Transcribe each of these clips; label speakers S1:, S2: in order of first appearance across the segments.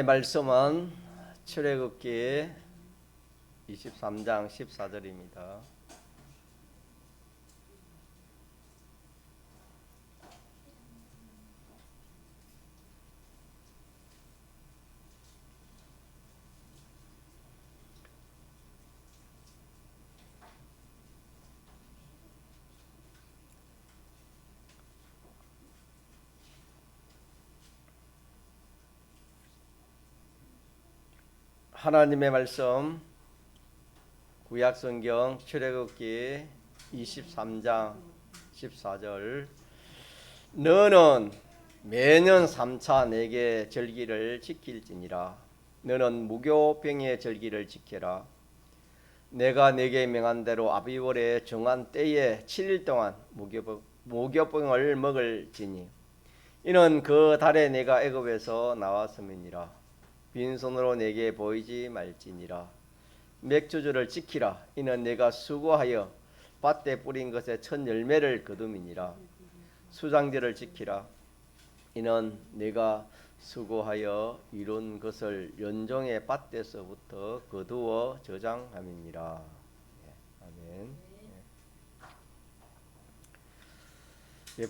S1: 말씀은 출애굽기 23장 14절입니다. 하나님의 말씀 구약성경 출애굽기 23장 14절 너는 매년 3차 내게 절기를 지킬지니라. 너는 무교병의 절기를 지켜라. 내가 내게 명한 대로 아비월에 정한 때에 7일 동안 무교병을 먹을지니 이는 그 달에 내가 애굽에서 나왔음이니라. 빈손으로 내게 보이지 말지니라. 맥주주를 지키라. 이는 내가 수고하여 밭에 뿌린 것의 첫 열매를 거둠이니라. 수장제를 지키라. 이는 내가 수고하여 이룬 것을 연종의 밭에서부터 거두어 저장함이니라. 아멘.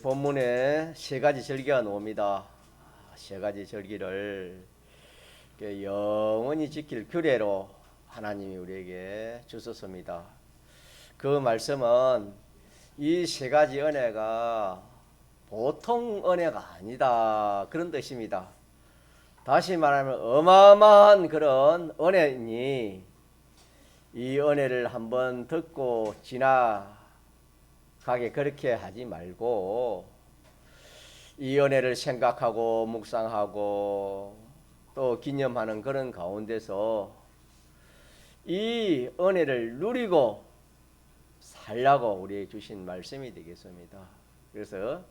S1: 본문에 세 가지 절기가 나옵니다. 세 가지 절기를 영원히 지킬 규례로 하나님이 우리에게 주셨습니다. 그 말씀은 이 세 가지 은혜가 보통 은혜가 아니다, 그런 뜻입니다. 다시 말하면 어마어마한 그런 은혜니 이 은혜를 한번 듣고 지나가게 그렇게 하지 말고 이 은혜를 생각하고 묵상하고 또 기념하는 그런 가운데서 이 은혜를 누리고 살라고 우리에게 주신 말씀이 되겠습니다. 그래서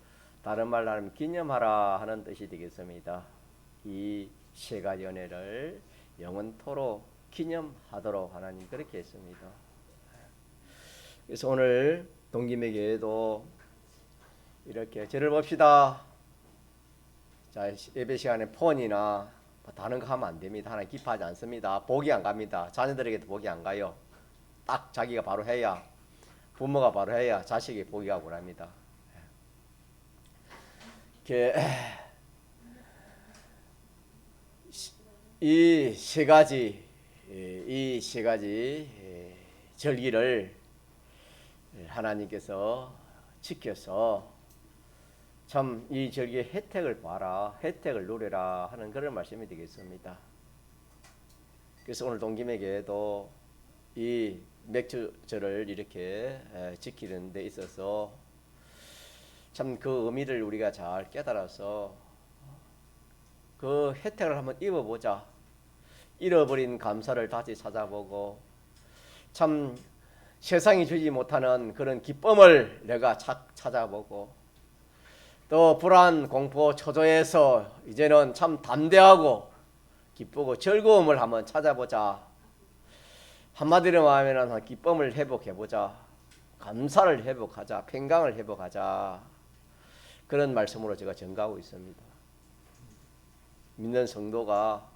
S1: 다른 말로 하면 기념하라 하는 뜻이 되겠습니다. 이 세 가지 은혜를 영원토록 기념하도록 하나님 그렇게 했습니다. 그래서 오늘 동기매교에도 이렇게 절을 봅시다. 자, 예배 시간에 폰이나 다른 거 하면 안 됩니다. 하나님 기뻐하지 않습니다. 복이 안 갑니다. 자녀들에게도 복이 안 가요. 딱 자기가 바로 해야, 부모가 바로 해야 자식이 복이 가고 합니다. 이 세 가지 절기를 하나님께서 지켜서 참 이 절기의 혜택을 봐라, 혜택을 누려라 하는 그런 말씀이 되겠습니다. 그래서 오늘 동기매교에도 이 맥주절을 이렇게 지키는 데 있어서 참 그 의미를 우리가 잘 깨달아서 그 혜택을 한번 입어보자. 잃어버린 감사를 다시 찾아보고 참 세상이 주지 못하는 그런 기쁨을 내가 찾아보고 또 불안, 공포, 초조해서 이제는 참 담대하고 기쁘고 즐거움을 한번 찾아보자. 한마디로 말하면 기쁨을 회복해보자. 감사를 회복하자. 평강을 회복하자. 그런 말씀으로 제가 전가하고 있습니다. 믿는 성도가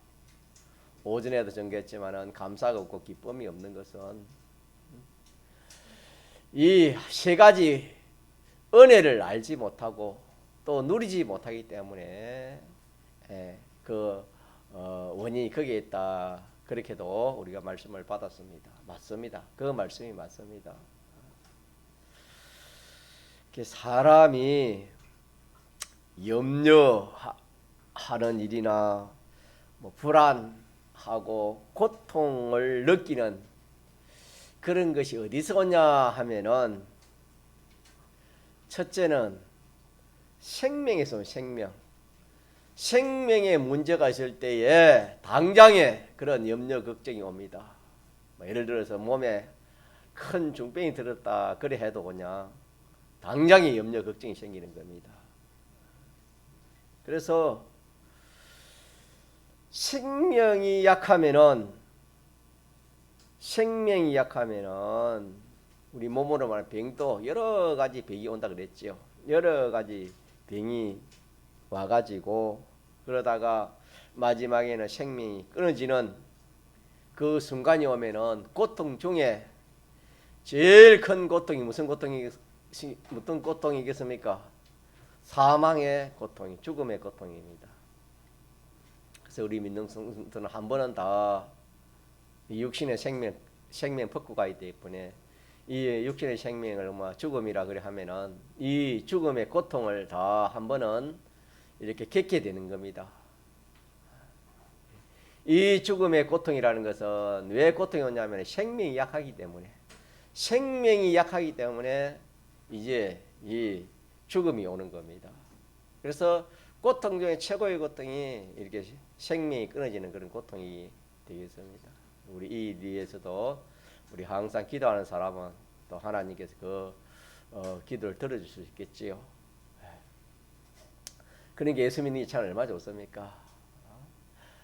S1: 오전에도 전개했지만 감사가 없고 기쁨이 없는 것은 이 세 가지 은혜를 알지 못하고 또 누리지 못하기 때문에 원인이 거기에 있다. 그렇게도 우리가 말씀을 받았습니다. 맞습니다. 그 말씀이 맞습니다. 사람이 염려하는 일이나 불안하고 고통을 느끼는 그런 것이 어디서 오냐 하면은 첫째는 생명에서 온 생명에 문제가 있을 때에 당장에 그런 염려 걱정이 옵니다. 예를 들어서 몸에 큰 중병이 들었다 그래 해도 그냥 당장에 염려 걱정이 생기는 겁니다. 그래서 생명이 약하면은 우리 몸으로 말하는 병도 여러 가지 병이 온다 그랬죠. 여러 가지 병이 와가지고 그러다가 마지막에는 생명이 끊어지는 그 순간이 오면은 고통 중에 제일 큰 고통이 무슨 고통이겠습니까? 사망의 고통이, 죽음의 고통입니다. 그래서 우리 믿는 성도는 한 번은 다 이 육신의 생명 벗고 가기 때문에 이 육신의 생명을 죽음이라 그래 하면은 이 죽음의 고통을 다 한 번은 이렇게 겪게 되는 겁니다. 이 죽음의 고통이라는 것은 왜 고통이 오냐면 생명이 약하기 때문에 이제 이 죽음이 오는 겁니다. 그래서 고통 중에 최고의 고통이 이렇게 생명이 끊어지는 그런 고통이 되겠습니다. 우리 이 일에서도 우리 항상 기도하는 사람은 또 하나님께서 그 기도를 들어줄 수 있겠지요. 그러니까 예수 믿는 게 참 얼마나 좋습니까?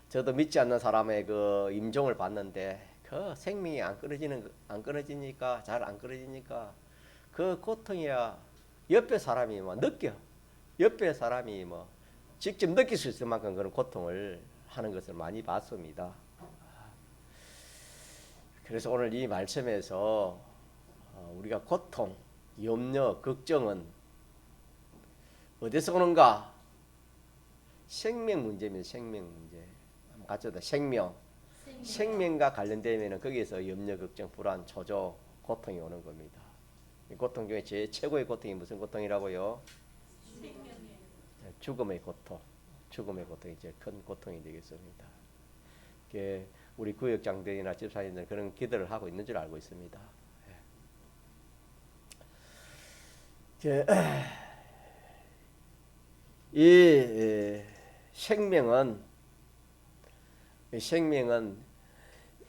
S1: 저도 믿지 않는 사람의 그 임종을 봤는데 그 생명이 안 끊어지니까 잘 안 끊어지니까 그 고통이야 옆에 사람이 옆에 사람이 직접 느낄 수 있을 만큼 그런 고통을 하는 것을 많이 봤습니다. 그래서 오늘 이 말씀에서 우리가 고통, 염려, 걱정은 어디서 오는가? 생명 문제입니다. 생명 문제. 같이다. 생명과 관련되면 거기에서 염려, 걱정, 불안, 초조, 고통이 오는 겁니다. 고통 중에 제일 최고의 고통이 무슨 고통이라고요? 죽음의 고통. 죽음의 고통이 제일 큰 고통이 되겠습니다. 우리 구역장들이나 집사님들은 그런 기도를 하고 있는 줄 알고 있습니다. 이 생명은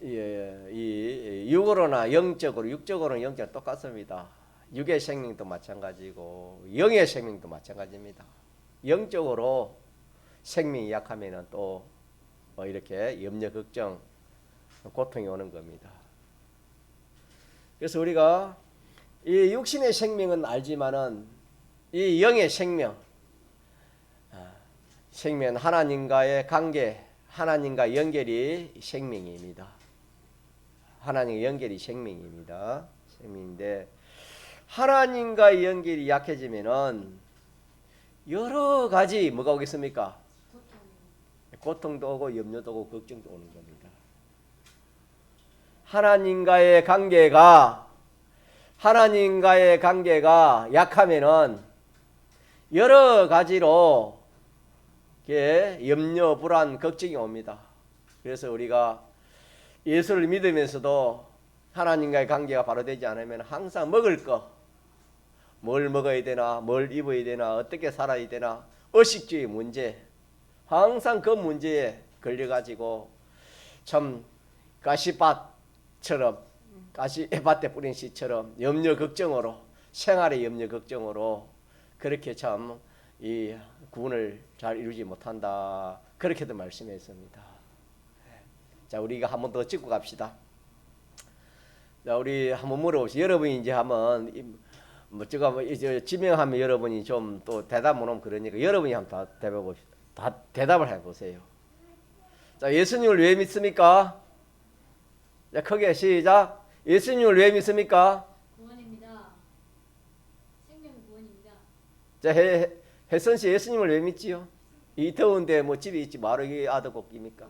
S1: 이 육으로나 육적으로는 영적 똑같습니다. 육의 생명도 마찬가지고 영의 생명도 마찬가지입니다. 영적으로 생명이 약하면은 또 이렇게 염려, 걱정, 고통이 오는 겁니다. 그래서 우리가 이 육신의 생명은 알지만은 이 영의 생명 하나님과의 관계, 하나님과 연결이 생명입니다. 하나님과 연결이 생명입니다. 생명인데 하나님과 연결이 약해지면은 여러 가지 뭐가 오겠습니까? 고통도 오고 염려도 오고 걱정도 오는 겁니다. 하나님과의 관계가 약하면은 여러 가지로 염려, 불안, 걱정이 옵니다. 그래서 우리가 예수를 믿으면서도 하나님과의 관계가 바로 되지 않으면 항상 먹을 거, 뭘 먹어야 되나, 뭘 입어야 되나, 어떻게 살아야 되나, 의식주의 문제, 항상 그 문제에 걸려가지고 참 가시밭에 뿌린 씨처럼 염려 걱정으로, 생활의 염려 걱정으로 그렇게 참 이 구원을 잘 이루지 못한다. 그렇게도 말씀했습니다. 자, 우리가 한 번 더 찍고 갑시다. 자, 우리 한번 물어보시죠. 여러분이 이제 한번 제가 이제 지명하면 여러분이 좀 또 대답 못 하면 그러니까 여러분이 한번 다 대답을 해보세요. 자, 예수님을 왜 믿습니까? 자, 크게 시작. 예수님을 왜 믿습니까?
S2: 구원입니다. 생명 구원입니다.
S1: 자, 혜선 씨 예수님을 왜 믿지요? 이 더운데 뭐 집에 있지 마루에 아들 곱깁니까?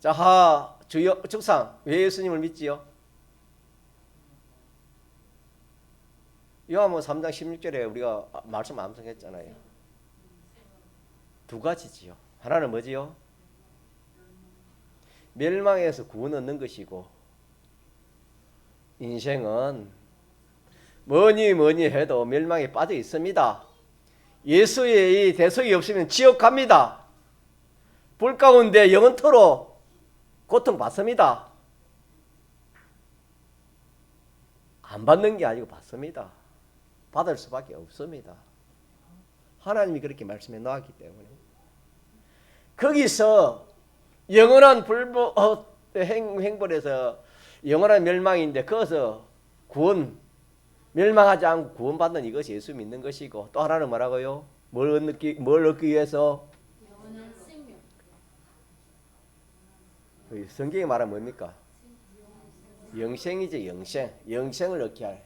S1: 자, 주여 축상 왜 예수님을 믿지요? 요한복음 3장 16절에 우리가 말씀 암송했잖아요. 두 가지지요. 하나는 뭐지요? 멸망에서 구원 얻는 것이고, 인생은 뭐니 해도 멸망에 빠져 있습니다. 예수의 이 대속이 없으면 지옥 갑니다. 불 가운데 영원토록 고통받습니다. 안 받는 게 아니고 받습니다. 받을 수밖에 없습니다. 하나님이 그렇게 말씀해 놓았기 때문에. 거기서 영원한 행벌에서 영원한 멸망인데 거기서 구원 멸망하지 않고 구원받는 이것이 예수 믿는 것이고, 또 하나는 뭐라고요? 뭘 얻기 위해서?
S2: 영원한 생명.
S1: 성경이 말하면 뭡니까? 영생이죠. 영생을 얻게 할.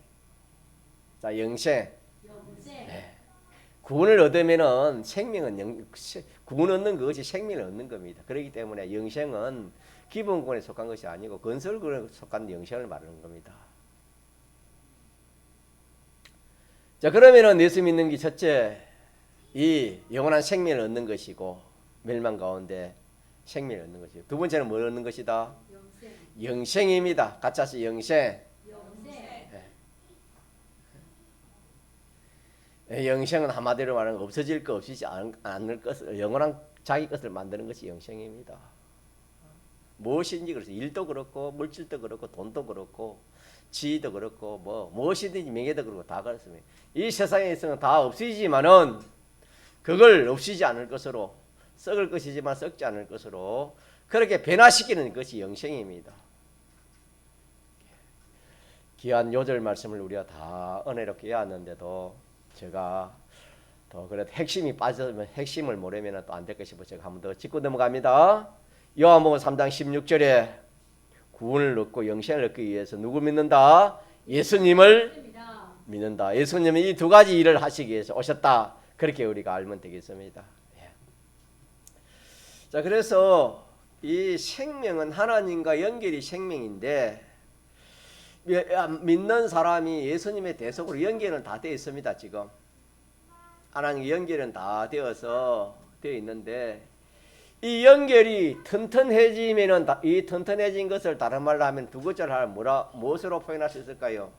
S1: 자, 영생.
S2: 영생.
S1: 구원을 얻으면은 구원 얻는 것이 생명을 얻는 겁니다. 그렇기 때문에 영생은 기본구원에 속한 것이 아니고 건설구원에 속한 영생을 말하는 겁니다. 자, 그러면은 예수 믿는 게 첫째, 이 영원한 생명을 얻는 것이고, 멸망 가운데 생명을 얻는 것이고, 두 번째는 뭘 얻는 것이다?
S2: 영생.
S1: 영생입니다. 같이 하시 영생. 영생은 한마디로 말하면 없어질 것, 없이지 않을 것을, 영원한 자기 것을 만드는 것이 영생입니다. 무엇인지 그래서 일도 그렇고 물질도 그렇고 돈도 그렇고 지위도 그렇고 무엇이든지 명예도 그렇고 다 그렇습니다. 이 세상에 있으면 다 없어지지만은 그걸 없이지 않을 것으로, 썩을 것이지만 썩지 않을 것으로 그렇게 변화시키는 것이 영생입니다. 귀한 요절 말씀을 우리가 다 은혜롭게 해왔는데도 제가 더 그래도 핵심이 빠져면 핵심을 모르면 또 안 될 것이고 제가 한 번 더 짚고 넘어갑니다. 요한복음 3장 16절에 구원을 얻고 영생을 얻기 위해서 누구 믿는다? 예수님을 믿는다. 예수님은 이 두 가지 일을 하시기 위해서 오셨다. 그렇게 우리가 알면 되겠습니다. 자, 그래서 이 생명은 하나님과 연결이 생명인데 믿는 사람이 예수님의 대속으로 연결은 다 되어 있습니다. 지금 하나님과 연결은 다 되어 있는데 이 연결이 튼튼해지면은 이 튼튼해진 것을 다른 말로 하면 두 글자를 하면 무엇으로 표현할 수 있을까요?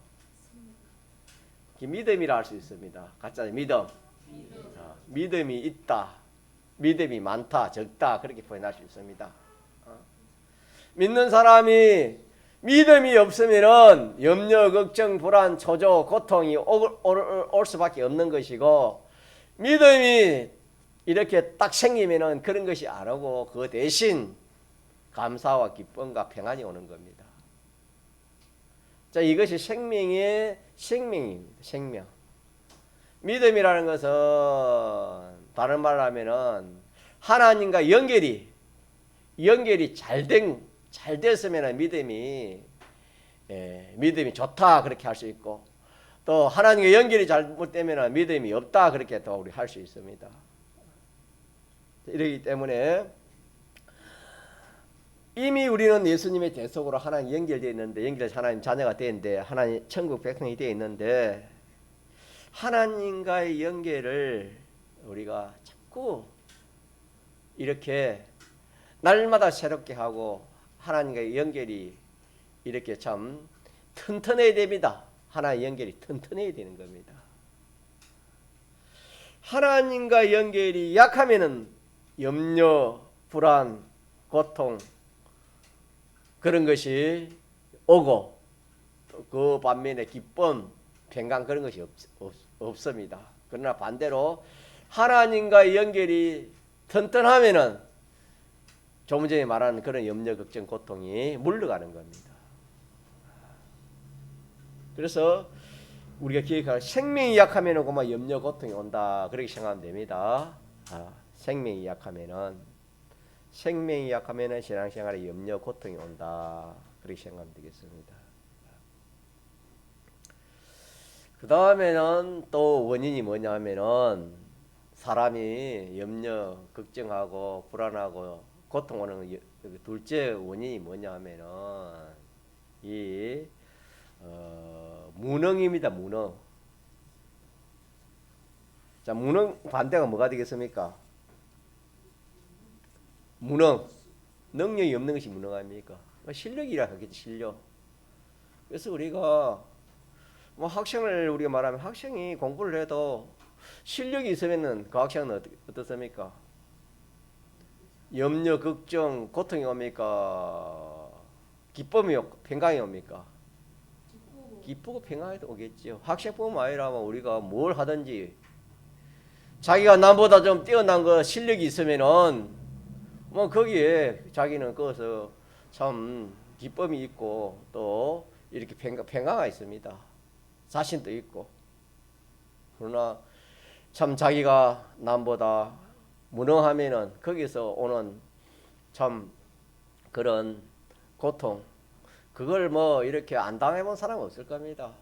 S1: 믿음이라 할 수 있습니다. 같이 믿음. 믿음이 있다, 믿음이 많다, 적다 그렇게 표현할 수 있습니다. 믿는 사람이 믿음이 없으면은 염려, 걱정, 불안, 초조, 고통이 올 수밖에 없는 것이고, 믿음이 이렇게 딱 생기면은 그런 것이 안 오고 그 대신 감사와 기쁨과 평안이 오는 겁니다. 자, 이것이 생명의 생명입니다. 생명. 믿음이라는 것은 다른 말로 하면은 하나님과 연결이 잘 됐으면 믿음이 좋다 그렇게 할 수 있고, 또 하나님과 연결이 잘못되면 믿음이 없다 그렇게 또 우리 할 수 있습니다. 이러기 때문에 이미 우리는 예수님의 대속으로 하나님 연결되어 있는데, 연결해서 하나님 자녀가 되는데, 하나님 천국 백성이 되어 있는데, 하나님과의 연결을 우리가 자꾸 이렇게 날마다 새롭게 하고 하나님과의 연결이 이렇게 참 튼튼해야 됩니다. 하나님의 연결이 튼튼해야 되는 겁니다. 하나님과 연결이 약하면은 염려, 불안, 고통 그런 것이 오고, 또 그 반면에 기쁨, 평강 그런 것이 없습니다. 그러나 반대로 하나님과의 연결이 튼튼하면은 조금 전에 말한 그런 염려, 걱정, 고통이 물러가는 겁니다. 그래서 우리가 기억할 생명이 약하면은 그만 염려, 고통이 온다 그렇게 생각하면 됩니다. 생명이 약하면은 신앙생활에 염려, 고통이 온다 그렇게 생각하면 되겠습니다. 그 다음에는 또 원인이 뭐냐면은 사람이 염려, 걱정하고 불안하고 고통 오는 둘째 원인이 뭐냐면은 이 무능입니다. 무능. 자, 무능 반대가 뭐가 되겠습니까? 무능. 능력이 없는 것이 무능 아닙니까? 실력이라 하겠지, 실력. 그래서 우리가 학생을 우리가 말하면 학생이 공부를 해도 실력이 있으면은 그 학생은 어떻습니까? 염려, 걱정, 고통이 옵니까? 기쁨이 평강이 옵니까? 기쁘고 평안이 오겠죠. 학생뿐만 아니라 우리가 뭘 하든지 자기가 남보다 좀 뛰어난 거 실력이 있으면은 거기에 자기는 거기서 참 기쁨이 있고 또 이렇게 평강이 있습니다. 자신도 있고, 그러나 참 자기가 남보다 무능하면은 거기서 오는 참 그런 고통, 그걸 뭐 이렇게 안 당해본 사람은 없을 겁니다.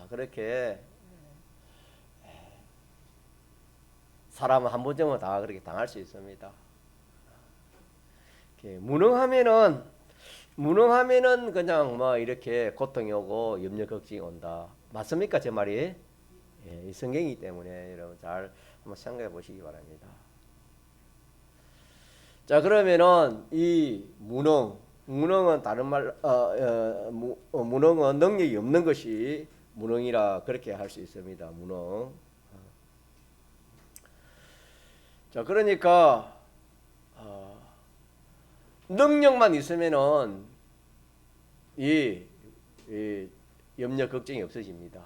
S1: 그렇게 사람은 한 번쯤은 다 그렇게 당할 수 있습니다. 무능하면은 그냥 뭐 이렇게 고통이 오고 염려 걱정이 온다. 맞습니까, 제 말이? 예, 이 성경이기 때문에 여러분 잘 한번 생각해 보시기 바랍니다. 자, 그러면은 이 무능은 다른 말, 무능은 능력이 없는 것이 무능이라 그렇게 할 수 있습니다. 무능. 자, 그러니까 능력만 있으면은 이 염려 걱정이 없어집니다.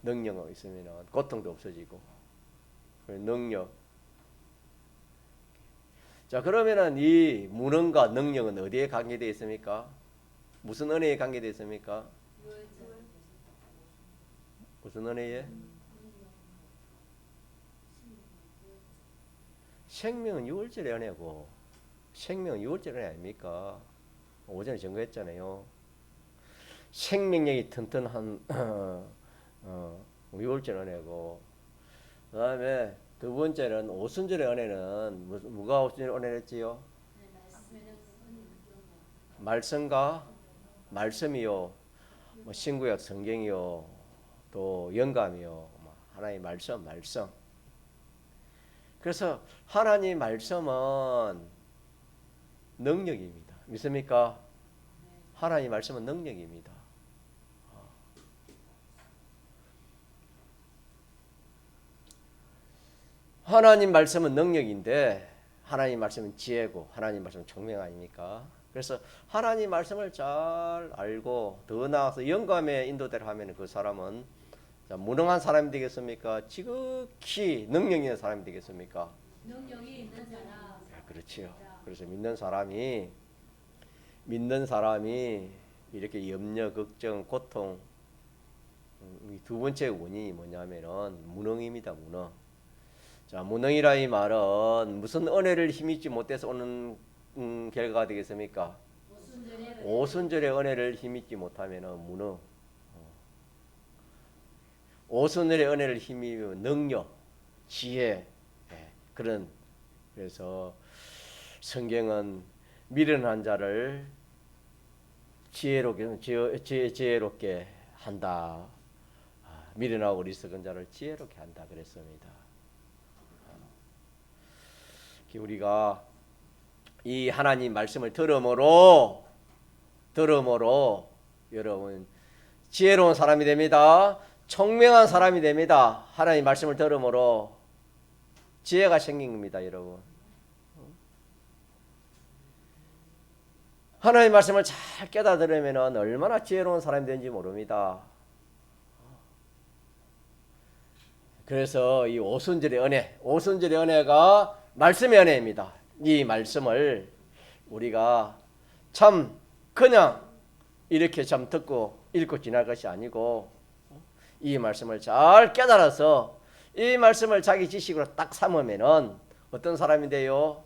S1: 능력만 있으면은 고통도 없어지고 능력. 자, 그러면은 이 무능과 능력은 어디에 관계되어 있습니까? 무슨 은혜에 관계되어 있습니까? 무슨 은혜에? 생명은 유월절의 은혜고, 생명은 유월절의 은혜 아닙니까? 오전에 증거했잖아요. 생명력이 튼튼한 유월절 은혜고, 그 다음에 두 번째는 오순절의 은혜는 누가 오순절의 은혜를 했지요? 말씀과 말씀이요, 뭐 신구약 성경이요, 또 영감이요, 하나의 말씀. 그래서 하나님 말씀은 능력입니다. 믿습니까? 하나님 말씀은 능력입니다. 하나님 말씀은 능력인데 하나님 말씀은 지혜고 하나님 말씀은 총명 아닙니까? 그래서 하나님 말씀을 잘 알고 더 나아가서 영감의 인도대로 하면 그 사람은 무능한 사람이 되겠습니까? 지극히 능력 있는 사람이 되겠습니까?
S2: 능력이 있는 사람.
S1: 그렇지요. 그래서 믿는 사람이 이렇게 염려, 걱정, 고통, 이 두 번째 원인이 뭐냐면은 무능입니다. 무능. 자, 무능이라 이 말은 무슨 은혜를 힘입지 못해서 오는 결과가 되겠습니까? 오순절의 은혜를 힘입지 못하면은 무능. 오순절의 은혜를 힘입으면 능력, 지혜, 그래서 성경은 미련한 자를 지혜롭게 한다. 미련하고 어리석은 자를 지혜롭게 한다 그랬습니다. 우리가 이 하나님 말씀을 들음으로 여러분 지혜로운 사람이 됩니다. 총명한 사람이 됩니다. 하나님 말씀을 들음으로 지혜가 생긴 겁니다, 여러분. 하나님 말씀을 잘 깨닫아 들으면 얼마나 지혜로운 사람이 되는지 모릅니다. 그래서 이 오순절의 은혜가 말씀의 은혜입니다. 이 말씀을 우리가 참 그냥 이렇게 참 듣고 읽고 지날 것이 아니고 이 말씀을 잘 깨달아서 이 말씀을 자기 지식으로 딱 삼으면은 어떤 사람이 돼요?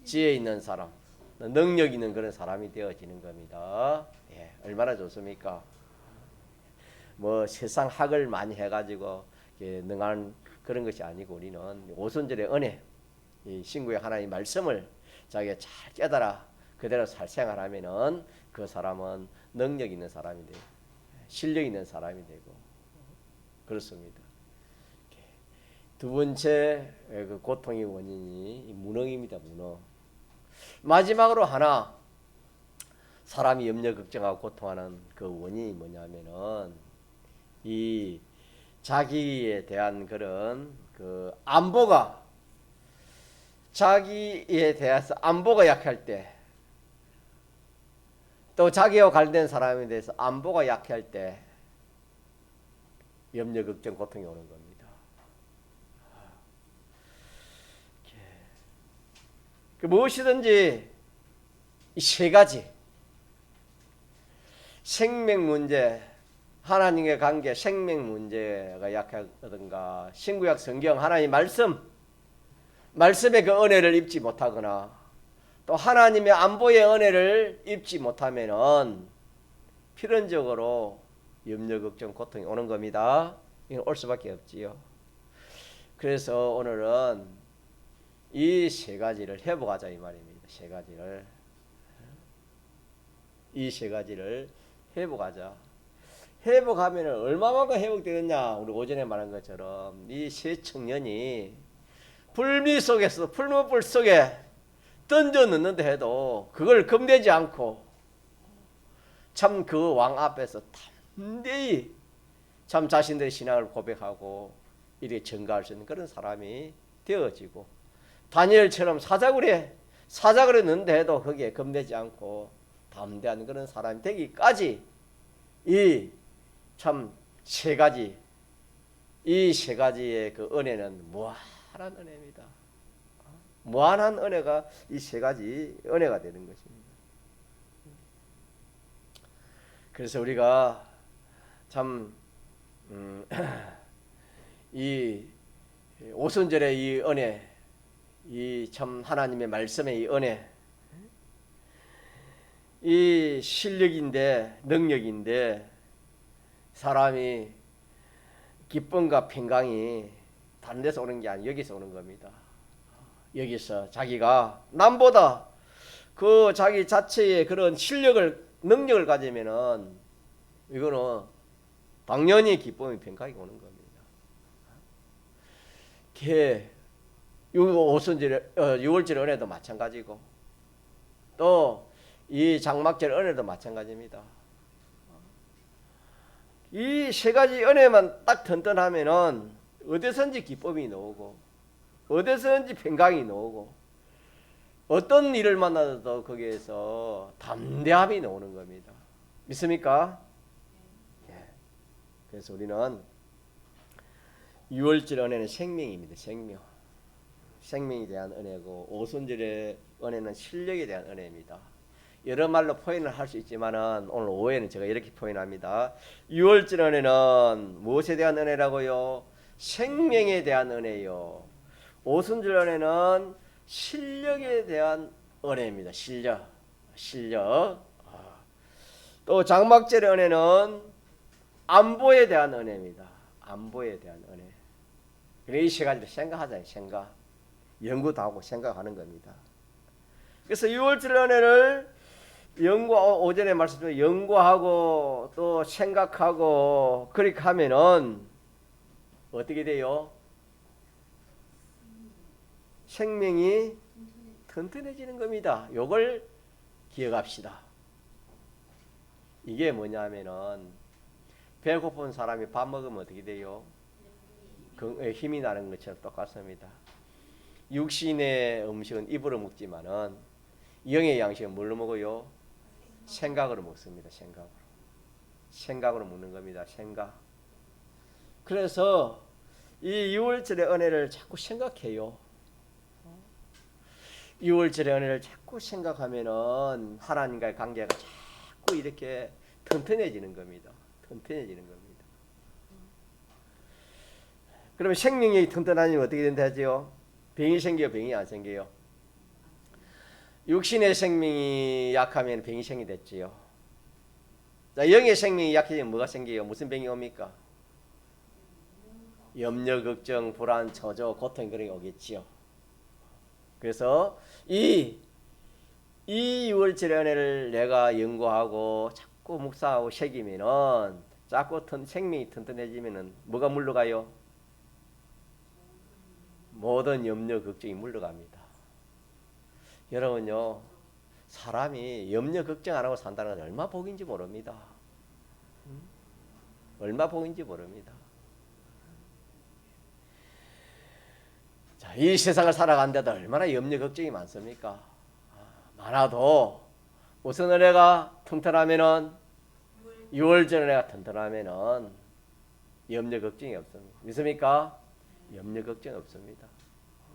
S1: 지혜 있는 사람, 능력 있는 그런 사람이 되어지는 겁니다. 예, 얼마나 좋습니까? 뭐 세상 학을 많이 해가지고 능한 그런 것이 아니고 우리는 오순절의 은혜, 이 신구의 하나님 말씀을 자기가 잘 깨달아 그대로 잘 생활하면은 그 사람은 능력 있는 사람이 되고 실력 있는 사람이 되고 그렇습니다. 두 번째 그 고통의 원인이 무능입니다. 무능. 마지막으로 하나 사람이 염려 걱정하고 고통하는 그 원인이 뭐냐면은 이 자기에 대한 그런 그 안보가 자기에 대해서 안보가 약할 때 또 자기와 관련된 사람에 대해서 안보가 약할 때 염려 걱정 고통이 오는 겁니다. 그 무엇이든지 이 세 가지 생명 문제, 하나님의 관계, 생명 문제가 약하든가 신구약 성경 하나님 말씀의 그 은혜를 입지 못하거나 또 하나님의 안보의 은혜를 입지 못하면은 필연적으로 염려, 걱정, 고통이 오는 겁니다. 이건 올 수밖에 없지요. 그래서 오늘은 이 세 가지를 회복하자 이 말입니다. 이 세 가지를 회복하자. 회복하면 얼마만큼 회복되느냐? 우리 오전에 말한 것처럼 이 세 청년이 불미 속에서 풀무불 속에 던져 넣는다 해도 그걸 겁내지 않고 참 그 왕 앞에서 담대히 참 자신들의 신앙을 고백하고 이렇게 증가할 수 있는 그런 사람이 되어지고 다니엘처럼 사자굴에 넣는다 해도 거기에 겁내지 않고 담대한 그런 사람이 되기까지 이 참 세 가지 이 세 가지의 그 은혜는 무한한 은혜입니다. 무한한 은혜가 이 세 가지 은혜가 되는 것입니다. 그래서 우리가 참 이 오순절의 이 은혜, 이 참 하나님의 말씀의 이 은혜, 이 실력인데 능력인데 사람이 기쁨과 평강이 다른 데서 오는 게 아니라 여기서 오는 겁니다. 여기서 자기가 남보다 그 자기 자체의 그런 실력을 능력을 가지면은 이거는 당연히 기쁨이 평강이 오는 겁니다. 유월절 은혜도 마찬가지고 또 이 장막절 은혜도 마찬가지입니다. 이 세 가지 은혜만 딱 튼튼하면은 어디선지 기쁨이 나오고 어디선지 평강이 나오고 어떤 일을 만나도 거기에서 담대함이 나오는 겁니다. 믿습니까? 예. 그래서 우리는 유월절 은혜는 생명입니다. 생명에 대한 은혜고 오순절의 은혜는 실력에 대한 은혜입니다. 여러 말로 표현을 할 수 있지만은 오늘 오후에는 제가 이렇게 표현합니다. 유월절 은혜는 무엇에 대한 은혜라고요? 생명에 대한 은혜요. 오순절 은혜는 실력에 대한 은혜입니다. 실력. 또 장막절 은혜는 안보에 대한 은혜입니다. 안보에 대한 은혜. 그래 이 세 가지를 생각하잖아요. 연구도 하고 생각하는 겁니다. 그래서 유월절 은혜를 오전에 말씀드린 연구하고 또 생각하고 그렇게 하면은 어떻게 돼요? 생명이 튼튼해지는 겁니다. 요걸 기억합시다. 이게 뭐냐면은 배고픈 사람이 밥 먹으면 어떻게 돼요? 힘이 나는 것처럼 똑같습니다. 육신의 음식은 입으로 먹지만은 영의 양식은 뭘로 먹어요? 생각으로 먹습니다. 생각으로 먹는 겁니다. 그래서 이 유월절의 은혜를 자꾸 생각해요. 유월절의 은혜를 자꾸 생각하면은 하나님과의 관계가 자꾸 이렇게 튼튼해지는 겁니다. 그러면 생명이 튼튼하면 어떻게 된다죠? 병이 생겨요? 병이 안 생겨요? 육신의 생명이 약하면 병이 생기겠지요. 자, 영의 생명이 약해지면 뭐가 생겨요? 무슨 병이 옵니까? 염려, 걱정, 불안, 저조, 고통 그런 게 오겠지요. 그래서 이 유월절의 은혜를 내가 연구하고 자꾸 묵상하고 새기면은 자꾸 생명이 튼튼해지면은 뭐가 물러가요? 모든 염려, 걱정이 물러갑니다. 여러분요, 사람이 염려 걱정 안 하고 산다는 건 얼마 복인지 모릅니다. 자, 이 세상을 살아가는데도 얼마나 염려 걱정이 많습니까? 많아도 무슨 은혜가 튼튼하면은 유월절 은혜가 튼튼하면은 염려 걱정이 없습니다. 믿습니까? 염려 걱정 없습니다.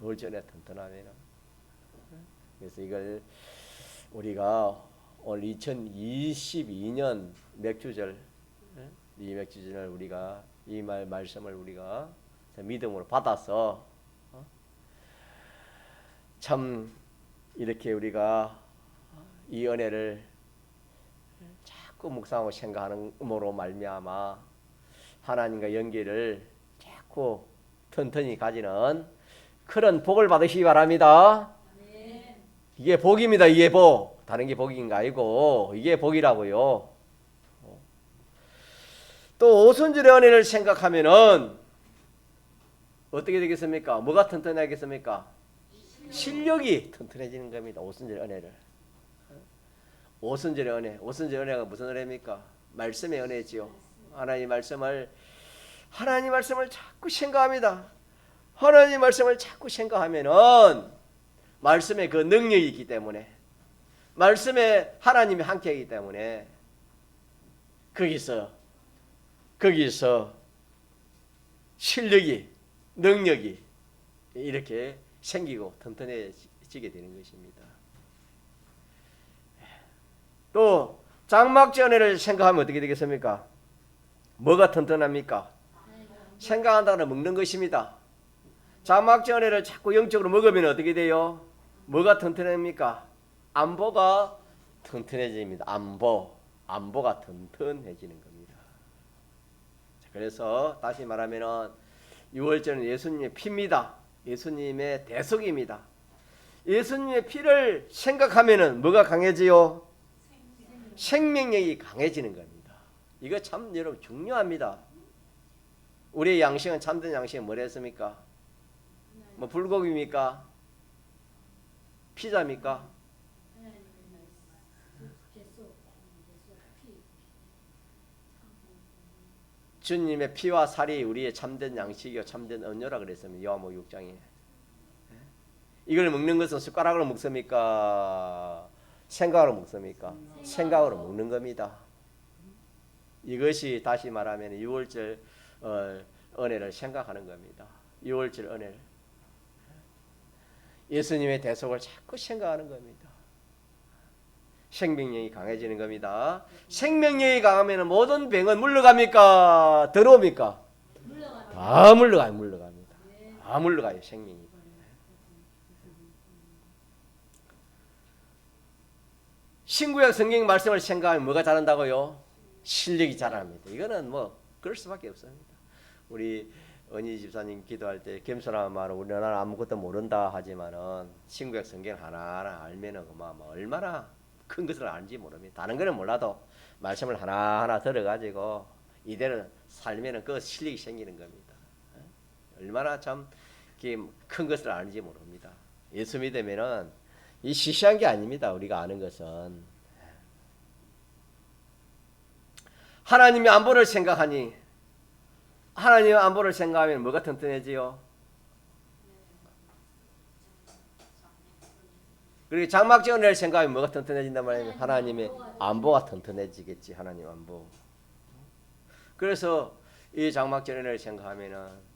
S1: 유월절 은혜 튼튼하면은. 그래서 이걸 우리가 오늘 2022년 맥주절 이 맥주진을 우리가 이 말씀을 우리가 믿음으로 받아서 참 이렇게 우리가 이 은혜를 자꾸 묵상하고 생각하는으로 말미암아 하나님과 연계를 자꾸 튼튼히 가지는 그런 복을 받으시기 바랍니다. 이게 복입니다. 이게 복. 다른 게 복인 거 아니고 이게 복이라고요. 또 오순절의 은혜를 생각하면은 어떻게 되겠습니까? 뭐가 튼튼하겠습니까? 실력이 튼튼해지는 겁니다. 오순절의 은혜를. 오순절의 은혜. 오순절의 은혜가 무슨 은혜입니까? 말씀의 은혜지요. 하나님 말씀을 자꾸 생각합니다. 하나님 말씀을 자꾸 생각하면은 말씀에 그 능력이 있기 때문에 말씀에 하나님이 함께하기 때문에 거기서 실력이 능력이 이렇게 생기고 튼튼해지게 되는 것입니다. 또 장막제 은혜를 생각하면 어떻게 되겠습니까? 뭐가 튼튼합니까? 생각한다는 먹는 것입니다. 장막제 은혜를 자꾸 영적으로 먹으면 어떻게 돼요? 뭐가 튼튼합니까? 안보가 튼튼해집니다. 안보가 튼튼해지는 겁니다. 그래서 다시 말하면은 유월절은 예수님의 피입니다. 예수님의 대속입니다. 예수님의 피를 생각하면은 뭐가 강해지요? 생명력이 강해지는 겁니다. 이거 참 여러분 중요합니다. 우리의 양식은 참된 양식은 뭐라 했습니까? 뭐 불고기입니까? 피자입니까? 주님의 피와 살이 우리의 참된 양식이요 참된 언유라 그랬습니다. 요한복음 6장에. 이걸 먹는 것은 숟가락으로 먹습니까? 생각으로 먹습니까? 생각으로 먹는 겁니다. 이것이 다시 말하면 6월절 은혜를 생각하는 겁니다. 6월절 은혜를. 예수님의 대속을 자꾸 생각하는 겁니다. 생명력이 강해지는 겁니다. 생명력이 강하면 모든 병은 물러갑니까? 들어옵니까? 다 물러갑니다. 다 물러가요. 생명이. 신구약 성경 말씀을 생각하면 뭐가 자란다고요? 실력이 자랍니다. 이거는 뭐 그럴 수밖에 없습니다. 우리 은희 집사님 기도할 때 겸손한 말은 우리는 아무것도 모른다 하지만은 신구약 성경 하나하나 알면은 얼마나 큰 것을 알지 모릅니다. 다른 거는 몰라도 말씀을 하나하나 들어가지고 이대로 살면은 그 실력이 생기는 겁니다. 얼마나 참 큰 것을 알지 모릅니다. 예수 믿으면은 이 시시한 게 아닙니다. 우리가 아는 것은 하나님의 안보를 생각하니 하나님의 안보를 생각하면 뭐가 튼튼해지요? 그리고 장막제 은혜를 생각하면 뭐가 튼튼해진단 말이에요? 하나님의 안보가 튼튼해지겠지. 하나님 안보. 그래서 이 장막제 은혜를 생각하면은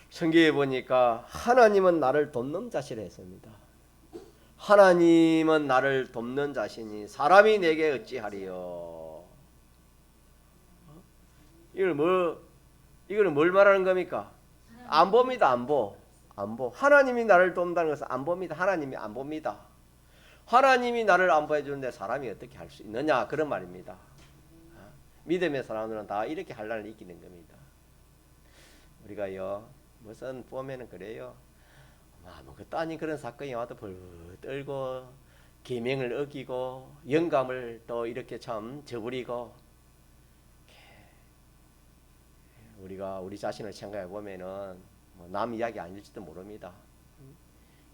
S1: 성경에 보니까 하나님은 나를 돕는 자시라 했습니다. 하나님은 나를 돕는 자시니 사람이 내게 어찌하리요? 이거는 뭘 말하는 겁니까? 안보입니다. 안보. 하나님이 나를 돕는다는 것은 안보입니다. 하나님이 안보입니다. 하나님이 나를 안보해 주는데 사람이 어떻게 할 수 있느냐 그런 말입니다. 믿음의 사람들은 다 이렇게 할 날을 이기는 겁니다. 우리가요 무슨 보면은 그래요. 아무것도 아닌 그런 사건이 와도 벌 떨고 계명을 어기고 영감을 또 이렇게 참 저버리고 우리가 우리 자신을 생각해 보면은 남 이야기 아닐지도 모릅니다.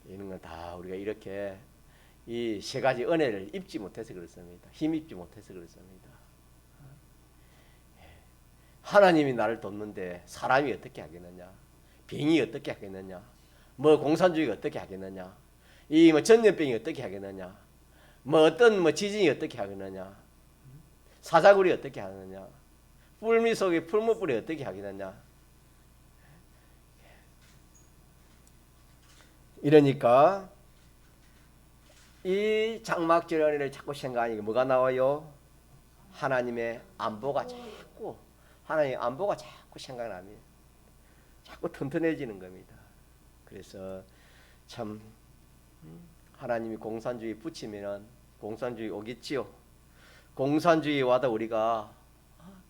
S1: 이런 건 다 우리가 이렇게 이 세 가지 은혜를 입지 못해서 그렇습니다. 힘 입지 못해서 그렇습니다. 하나님이 나를 돕는데 사람이 어떻게 하겠느냐? 병이 어떻게 하겠느냐? 뭐 공산주의가 어떻게 하겠느냐? 이 뭐 전염병이 어떻게 하겠느냐? 뭐 어떤 뭐 지진이 어떻게 하겠느냐? 사자굴이 어떻게 하느냐? 뿔미 속에 풀무불이 어떻게 하겠느냐? 이러니까 이 장막절 은혜를 자꾸 생각하니까 뭐가 나와요? 하나님의 안보가 자꾸 하나님의 안보가 자꾸 생각나면 자꾸 튼튼해지는 겁니다. 그래서 참 하나님이 공산주의 붙이면은 공산주의 오겠지요. 공산주의 와도 우리가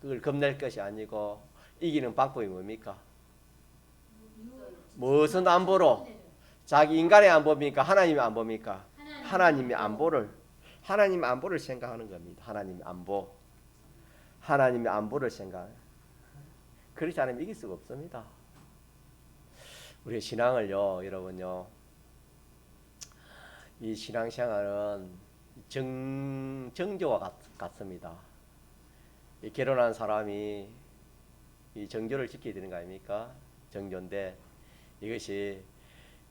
S1: 그걸 겁낼 것이 아니고 이기는 방법이 뭡니까? 무슨 안보로? 자기 인간의 안보입니까? 하나님의 안보입니까? 하나님의 안보를 생각하는 겁니다. 하나님의 안보를 생각. 그렇지 않으면 이길 수가 없습니다. 우리의 신앙을요, 여러분요, 이 신앙생활은 정조와 같습니다. 이 결혼한 사람이 이 정조를 지켜야 되는 거 아닙니까? 정조인데 이것이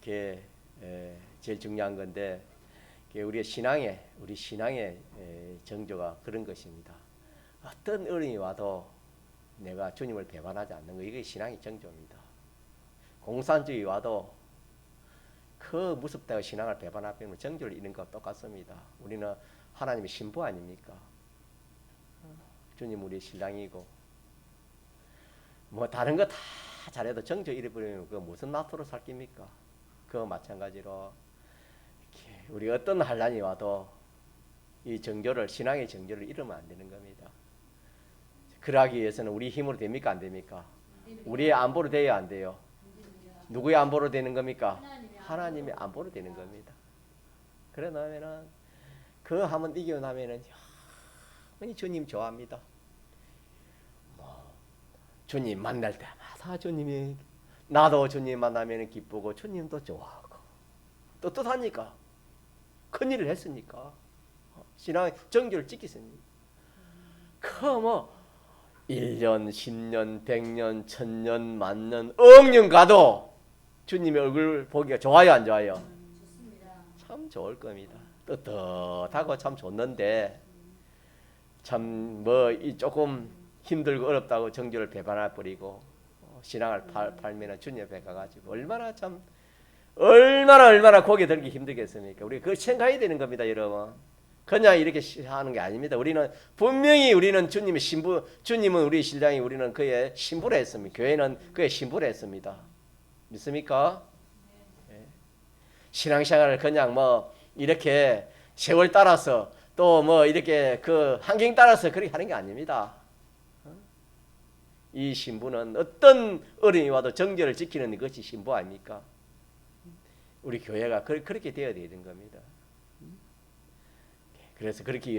S1: 제일 중요한 건데 우리 신앙의 정조가 그런 것입니다. 어떤 어려움이 와도 내가 주님을 배반하지 않는 거, 이게 신앙의 정조입니다. 공산주의 와도 그 무섭다고 신앙을 배반하면 정조를 잃는 것과 똑같습니다. 우리는 하나님의 신부 아닙니까? 주님 우리의 신랑이고 뭐 다른 거 다 잘해도 정조 잃어버리면 그 무슨 나토로 살 깁니까? 그와 마찬가지로 우리 어떤 환란이 와도 이 정조를, 신앙의 정조를 잃으면 안 되는 겁니다. 그러기 위해서는 우리 힘으로 됩니까? 안 됩니까? 우리의 안보로 돼야 안 돼요? 누구의 안보로 되는 겁니까? 하나님의 안보로 되는 겁니다. 그래 나면은 그 한번 이기고 나면은 주님 좋아합니다. 주님 만날 때마다 주님이, 나도 주님 만나면 기쁘고 주님도 좋아하고 또 뜻하니까 큰일을 했으니까 신앙의 정규를 지키십니다. 뭐 1년, 10년, 100년, 1000년, 만년, 억년 가도 주님의 얼굴 보기가 좋아요, 안 좋아요?
S2: 좋습니다.
S1: 참 좋을 겁니다. 떳떳하고 참 좋는데 참 뭐 조금 힘들고 어렵다고 정규를 배반해 버리고 신앙을 팔면은 주님 앞에 가가지고 얼마나 고개 들기 힘들겠습니까? 우리 그걸 생각해야 되는 겁니다, 여러분. 그냥 이렇게 하는 게 아닙니다. 분명히 우리는 주님의 신부, 주님은 우리 신랑이, 우리는 그의 신부를 했습니다. 교회는 그의 신부를 했습니다. 믿습니까? 네. 신앙생활을 그냥 뭐 이렇게 세월 따라서 또 뭐 이렇게 그 환경 따라서 그렇게 하는 게 아닙니다. 이 신부는 어떤 어려움이 와도 정절을 지키는 것이 신부 아닙니까? 우리 교회가 그렇게 되어야 되는 겁니다. 그래서 그렇게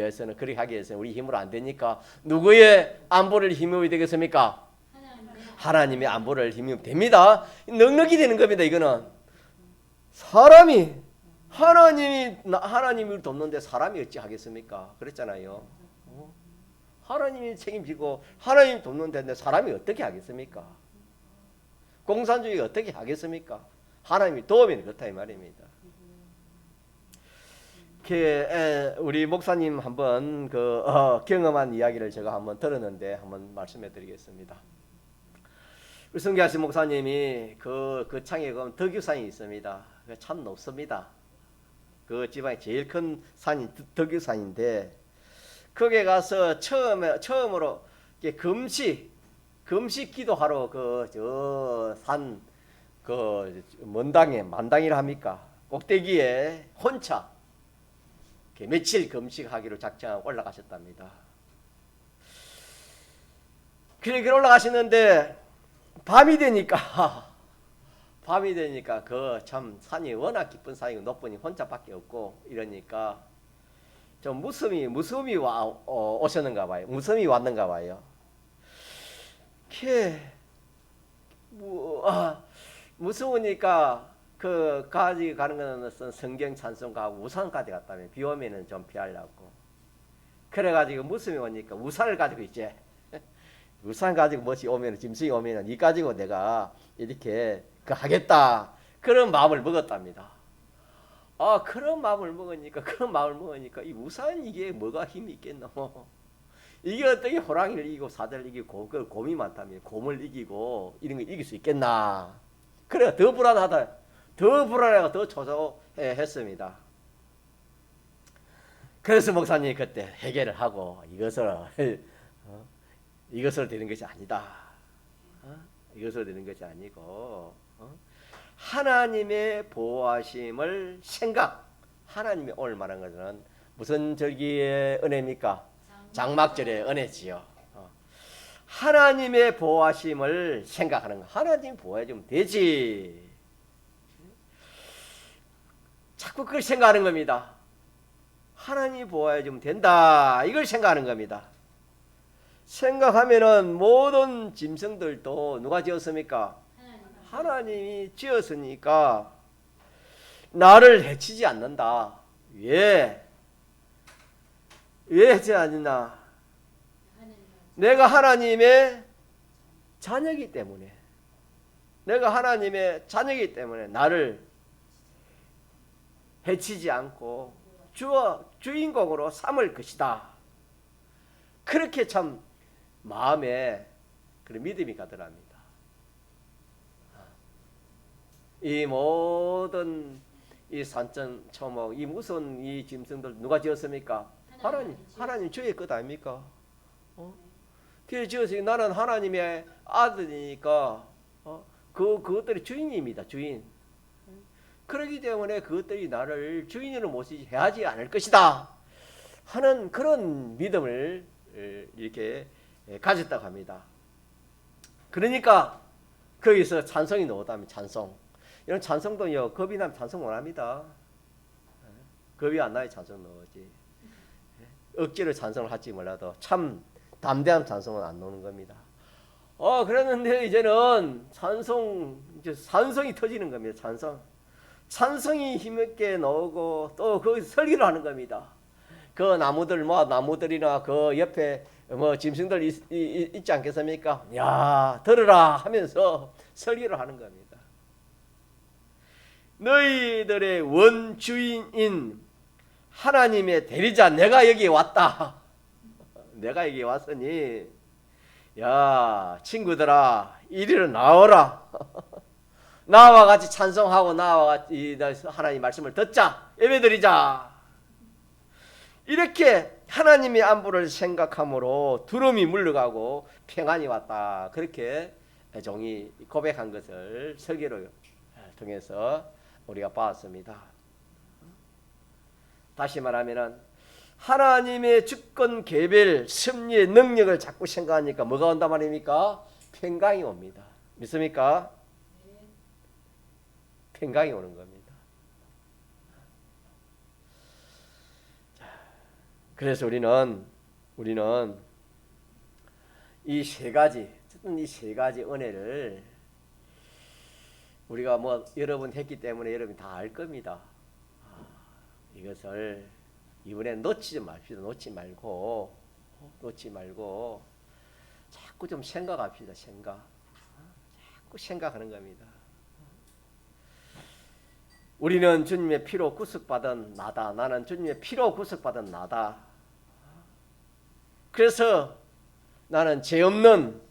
S1: 하기 위해서는 우리 힘으로 안 되니까 누구의 안보를 힘입어야 되겠습니까? 하나님의 안보를 힘입으면 됩니다. 넉넉히 되는 겁니다. 이거는 하나님을 돕는데 사람이 어찌 하겠습니까? 그랬잖아요. 하나님이 책임지고 하나님 돕는데 사람이 어떻게 하겠습니까? 공산주의가 어떻게 하겠습니까? 하나님이 도우면 그렇다 이 말입니다. 우리 목사님 한번 경험한 이야기를 제가 한번 들었는데 한번 말씀해 드리겠습니다. 우리 성계하신 목사님이 그 창에 가면 덕유산이 있습니다. 참 높습니다. 그 지방에 제일 큰 산이 덕유산인데 거기에 가서 처음으로 금식 기도하러 산 만당이라 합니까? 꼭대기에 혼자 며칠 금식하기로 작정하고 올라가셨답니다. 그렇게 올라가시는데 밤이 되니까 그 참 산이 워낙 깊은 산이고 높으니 혼자밖에 없고 이러니까 좀 무서움이 오셨는가 봐요. 무서움이 왔는가 봐요. 무서우니까 그 가지 가는 것은 성경 찬송가하고 우산까지 갔다며 비 오면은 좀 피하려고. 그래가지고 무서움이 오니까 우산을 가지고 이제 우산 가지고 뭐지 오면은 짐승이 오면은 이 가지고 내가 이렇게 하겠다 그런 마음을 먹었답니다. 그런 마음을 먹으니까 이 우산 이게 뭐가 힘이 있겠노? 이게 어떻게 호랑이를 이기고 사자를 이기고 곰이 많다며 곰을 이기고 이런 거 이길 수 있겠나? 그래 더 불안하고 더 초조했습니다. 그래서 목사님이 그때 해결을 하고 이것으로 되는 것이 아니다. 이것으로 되는 것이 아니고 하나님의 보호하심을 생각. 하나님이 오늘 말한 것은 무슨 절기의 은혜입니까? 장막절의 은혜지요. 하나님의 보호하심을 생각하는 거. 하나님 보호해주면 되지. 자꾸 그걸 생각하는 겁니다. 하나님 보호해주면 된다. 이걸 생각하는 겁니다. 생각하면은 모든 짐승들도 누가 지었습니까? 하나님이 지었으니까 나를 해치지 않는다. 왜? 왜 해치지 않느냐? 내가 하나님의 자녀이기 때문에, 내가 하나님의 자녀이기 때문에 나를 해치지 않고 주인공으로 삼을 것이다. 그렇게 참 마음에 그런 믿음이 가더랍니다. 이 모든 이 산천 초목, 이 무슨 이 짐승들 누가 지었습니까? 하나님 주의 것 아닙니까? 그래서 지었으니 나는 하나님의 아들이니까 그것들이 주인입니다. 주인. 그렇기 때문에 그것들이 나를 주인으로 모시지 해하지 않을 것이다 하는 그런 믿음을 이렇게 가졌다고 합니다. 그러니까 거기서 찬송이 나오다면 찬송. 이런 찬송도요, 겁이 나면 찬송 못합니다. 겁이 안 나야 찬송 나오지. 억지로 찬송을 할지 몰라도 참 담대한 찬송은 안 나오는 겁니다. 그랬는데 이제는 찬송이 터지는 겁니다. 찬송이 힘있게 나오고 또 거기서 설교를 하는 겁니다. 그 나무들이나 그 옆에 짐승들 있지 않겠습니까? 야, 들으라 하면서 설교를 하는 겁니다. 너희들의 원주인인 하나님의 대리자 내가 여기 왔다. 내가 여기 왔으니 야, 친구들아 이리로 나오라. 나와 같이 찬송하고 나와 같이 하나님 말씀을 듣자. 예배드리자. 이렇게 하나님의 안부를 생각함으로 두려움이 물러가고 평안이 왔다. 그렇게 종이 고백한 것을 설교를 통해서 우리가 봤습니다. 다시 말하면 하나님의 주권 개별 섭리의 능력을 자꾸 생각하니까 뭐가 온단 말입니까? 평강이 옵니다. 믿습니까? 평강이 오는 겁니다. 그래서 우리는 이 세 가지 은혜를 우리가 여러 번 했기 때문에 여러분이 다 알 겁니다. 이것을 이번에 놓치지 맙시다. 놓지 말고 자꾸 좀 생각합시다. 자꾸 생각하는 겁니다. 우리는 주님의 피로 구속받은 나다. 나는 주님의 피로 구속받은 나다. 그래서 나는 죄 없는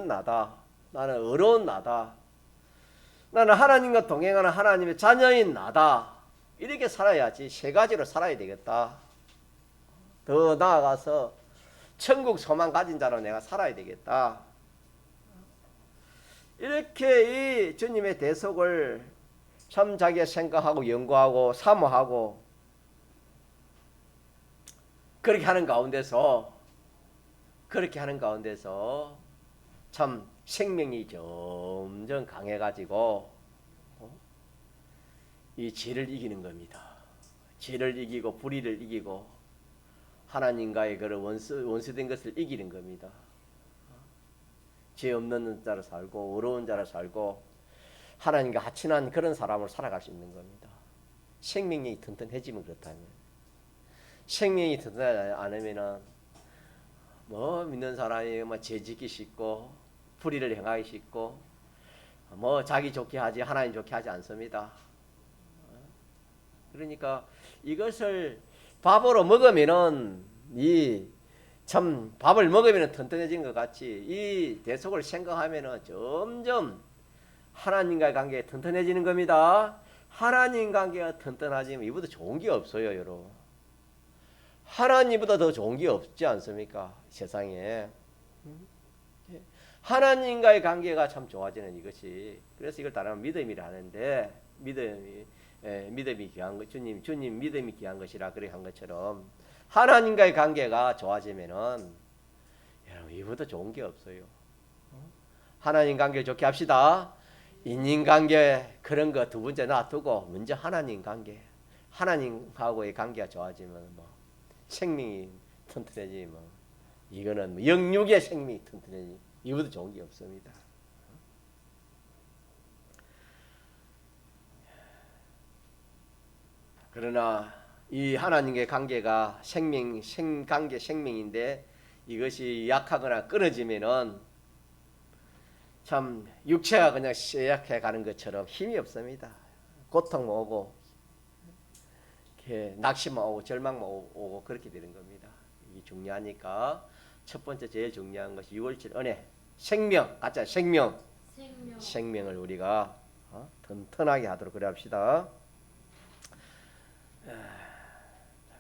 S1: 나다. 나는 의로운 나다. 나는 하나님과 동행하는 하나님의 자녀인 나다. 이렇게 살아야지. 세 가지로 살아야 되겠다. 더 나아가서 천국 소망 가진 자로 내가 살아야 되겠다. 이렇게 이 주님의 대속을 참 자기가 생각하고 연구하고 사모하고 그렇게 하는 가운데서 참 생명이 점점 강해가지고 이 죄를 이기는 겁니다. 죄를 이기고 불의를 이기고 하나님과의 그런 원수된 것을 이기는 겁니다. 죄 없는 자로 살고 의로운 자로 살고 하나님과 하친한 그런 사람으로 살아갈 수 있는 겁니다. 생명력이 튼튼해지면 그렇다면. 생명이 튼튼하지 않으면은 믿는 사람이 죄 짓기 쉽고 불의를 행하기 쉽고 자기 좋게 하지 하나님 좋게 하지 않습니다. 그러니까 이것을 밥으로 먹으면은 참 밥을 먹으면 튼튼해진 것 같이 이 대속을 생각하면은 점점 하나님과의 관계가 튼튼해지는 겁니다. 하나님 관계가 튼튼하지면 이보다 좋은 게 없어요, 여러분. 하나님보다 더 좋은 게 없지 않습니까? 세상에. 하나님과의 관계가 참 좋아지는 이것이. 그래서 이걸 따르면 믿음이라 하는데 믿음이 귀한 것, 주님 믿음이 귀한 것이라 그렇게 한 것처럼 하나님과의 관계가 좋아지면은 여러분 이보다 좋은 게 없어요. 하나님 관계 좋게 합시다. 인간관계 그런 거 두 번째 놔두고 먼저 하나님 관계, 하나님하고의 관계가 좋아지면 뭐 생명이 튼튼해지 뭐 이거는 뭐 영육의 생명이 튼튼해지 이보다 좋은 게 없습니다. 그러나 이 하나님과의 관계가 생관계 생명인데 이것이 약하거나 끊어지면은 참 육체가 그냥 쇠약해 가는 것처럼 힘이 없습니다. 고통 오고 낙심만 오고 절망만 오고 그렇게 되는 겁니다. 이게 중요하니까 첫 번째 제일 중요한 것이 6월절 은혜 생명 가짜 생명을 우리가 튼튼하게 하도록 그래 합시다.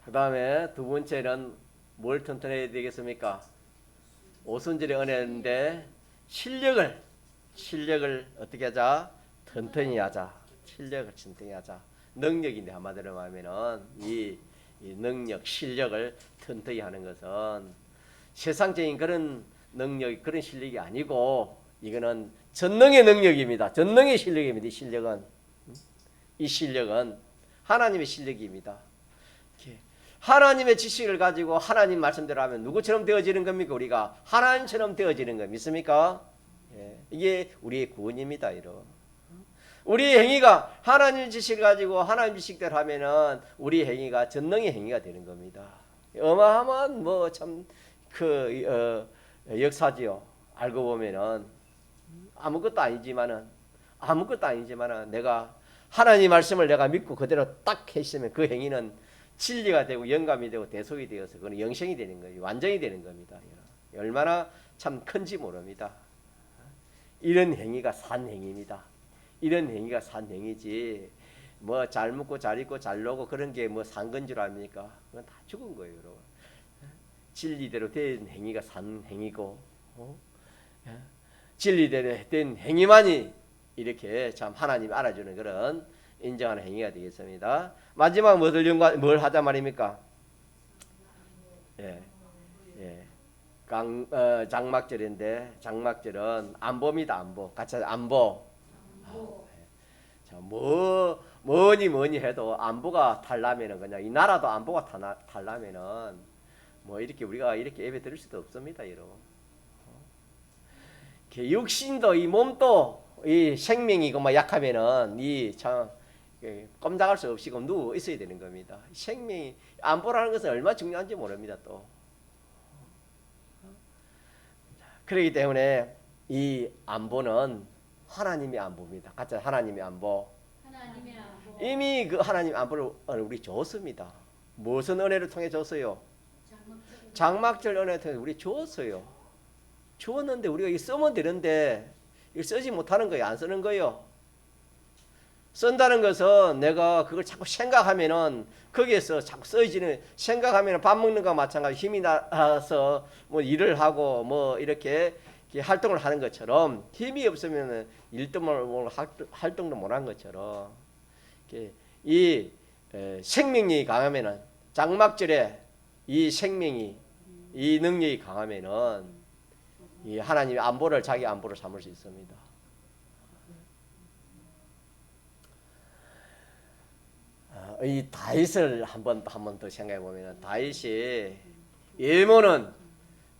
S1: 그 다음에 두 번째는 뭘 튼튼해야 되겠습니까? 오순절의 은혜인데 실력을 어떻게 하자? 튼튼히 하자. 실력을 튼튼히 하자. 능력인데 한마디로 말하면은 이 능력, 실력을 튼튼히 하는 것은 세상적인 그런 능력, 그런 실력이 아니고 이거는 전능의 능력입니다. 전능의 실력입니다. 이 실력은 하나님의 실력입니다. 하나님의 지식을 가지고 하나님 말씀대로 하면 누구처럼 되어지는 겁니까? 우리가 하나님처럼 되어지는 거 믿습니까? 이게 우리의 구원입니다. 우리의 행위가 하나님 지식을 가지고 하나님 지식대로 하면은 우리의 행위가 전능의 행위가 되는 겁니다. 어마어마한 뭐 참 역사지요. 알고 보면은 아무것도 아니지만은 내가 하나님 말씀을 내가 믿고 그대로 딱 했으면 그 행위는 진리가 되고 영감이 되고 대속이 되어서 그건 영생이 되는 거예요. 완전히 되는 겁니다. 얼마나 참 큰지 모릅니다. 이런 행위가 산 행위입니다. 이런 행위가 산 행위지 뭐 잘 먹고 잘 입고 잘 놀고 그런 게 뭐 산 건 줄 압니까? 그건 다 죽은 거예요, 여러분. 진리대로 된 행위가 산 행위고 진리대로 된 행위만이 이렇게 참 하나님 알아주는 그런 인정하는 행위가 되겠습니다. 마지막 뭘 하자 말입니까? 장막절인데 장막절은 안보입니다. 안보. 같이 안보. 자, 뭐니 해도 안보가 탈라면은 그냥 이 나라도 안보가 탈라면은 뭐 이렇게 우리가 이렇게 예배 드릴 수도 없습니다, 여러분. 육신도 이 몸도 이 생명이고 뭐 약하면은 이 참 꼼짝할 수 없이 누워 있어야 되는 겁니다. 생명이 안보라는 것은 얼마나 중요한지 모릅니다. 또 그렇기 때문에 이 안보는 하나님의 안보입니다. 같이 하나님의 안보. 이미 그 하나님 안보를 우리 줬습니다. 무슨 은혜를 통해 줬어요? 장막절 은혜를 통해 우리 줬어요. 주었는데 우리가 이거 쓰면 되는데 이거 쓰지 못하는 거예요. 안 쓰는 거예요. 쓴다는 것은 내가 그걸 자꾸 생각하면은 거기에서 자꾸 써지는 생각하면은 밥 먹는 거와 마찬가지 힘이 나서 뭐 일을 하고 뭐 이렇게 활동을 하는 것처럼 힘이 없으면은 활동도 못한 것처럼 이 생명력이 강하면은 장막절에 이 생명이 이 능력이 강하면은 이 하나님의 안보를 자기 안보로 삼을 수 있습니다. 이 다윗을 한번 더 생각해 보면 다윗이 예모는